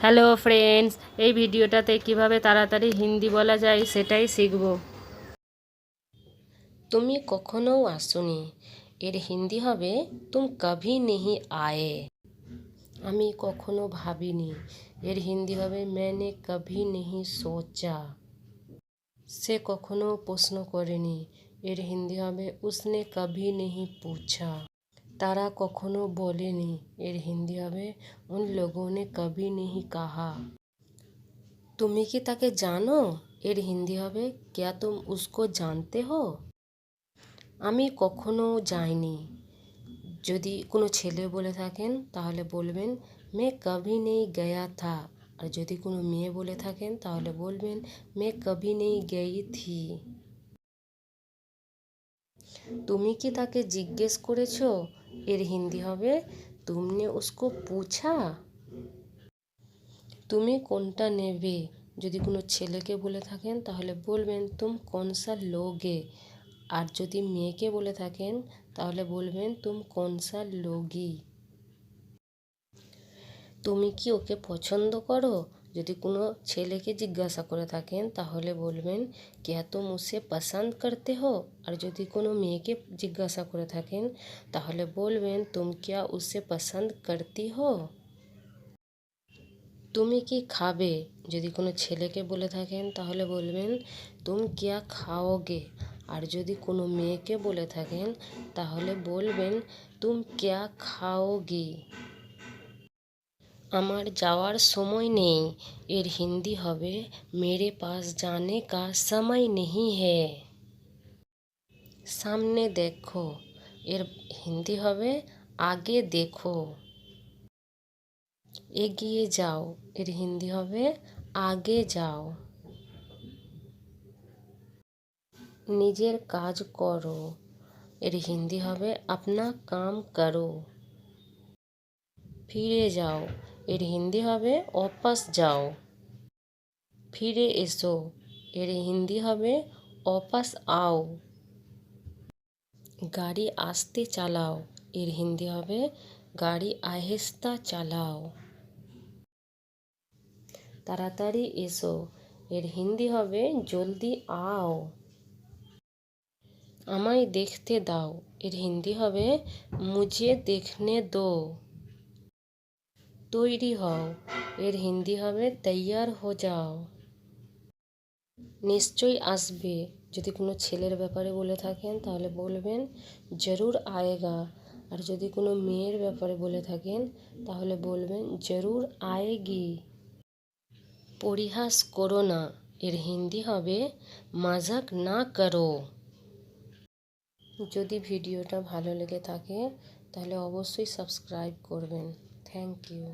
Hello friends, এই ভিডিওটাতে কিভাবে তাড়াতাড়ি হিন্দি বলা যায় সেটাই শিখব। তুমি কখনো আসোনি, এর হিন্দি হবে তুম কভি নেহি আয়ে। আমি কখনো ভাবিনি, এর হিন্দি হবে मैंने कभी नहीं सोचा। সে কখনো প্রশ্ন করেনি, এর হিন্দি হবে उसने कभी नहीं पूछा। তারা কখনো বলেনি, এর হিন্দি হবে उन लोगों ने कभी नहीं कहा। তুমি কি তাকে জানো, এর হিন্দি হবে क्या तुम उसको जानते हो। আমি কখনো যাইনি, যদি কোনো ছেলে বলে থাকেন তাহলে বলবেন मैं कभी नहीं गया था। আর যদি কোনো মেয়ে বলে থাকেন তাহলে বলবেন मैं कभी नहीं गई थी। তুমি কি তাকে জিজ্ঞেস করেছো, এর হিন্দি হবে तुमने उसको पूछा। তুমি কোনটা নেবে, যদি কোনো ছেলেকে বলে থাকেন তাহলে বলবেন তুম কোনসা লোগে। আর যদি মেয়েকে বলে থাকেন তাহলে বলবেন তুম কোনসা লোগি। তুমি কি ওকে পছন্দ করো, যদি কোনো ছেলেকে জিজ্ঞাসা করে থাকেন তাহলে বলবেন क्या तुम उसे पसंद करते हो। আর যদি কোনো মেয়েকে জিজ্ঞাসা করে থাকেন তাহলে বলবেন तुम क्या उसे पसंद करती हो। তুমি কি খাবে, যদি কোনো ছেলেকে বলে থাকেন তাহলে বলবেন তুম কিয়া খাওগে। আর যদি কোনো মেয়েকে বলে থাকেন তাহলে বলবেন তুম কিয়া খাওগি। আমার যাওয়ার সময় নেই, এর হিন্দি হবে মেরে পাস জানে কা সময় নেহি হে। সামনে দেখো, এর হিন্দি হবে আগে দেখো। এগিয়ে যাও, এর হিন্দি হবে আগে যাও। নিজের কাজ করো, এর হিন্দি হবে আপনা কাম করো। ফিরে যাও, এর হিন্দি হবে ওপাস যাও। ফিরে এসো, এর হিন্দি হবে ওপাস আও। গাড়ি আস্তে চালাও, এর হিন্দি হবে গাড়ি আহেস্তা চালাও। তাড়াতাড়ি এসো, এর হিন্দি হবে জলদি আও। আমায় দেখতে দাও, এর হিন্দি হবে মুঝে দেখনে দো। তৈরি হও, এর হিন্দি হবে তৈয়ার হো যাও। নিশ্চয়ই আসবে, যদি কোনো ছেলের ব্যাপারে বলে থাকেন তাহলে বলবেন জরুর আয়েগা। আর যদি কোনো মেয়ের ব্যাপারে বলে থাকেন তাহলে বলবেন জরুর আয়েগি। পরিহাস করো না, এর হিন্দি হবে মজাক না করো। যদি ভিডিওটা ভালো লেগে থাকে তাহলে অবশ্যই সাবস্ক্রাইব করবেন। Thank you.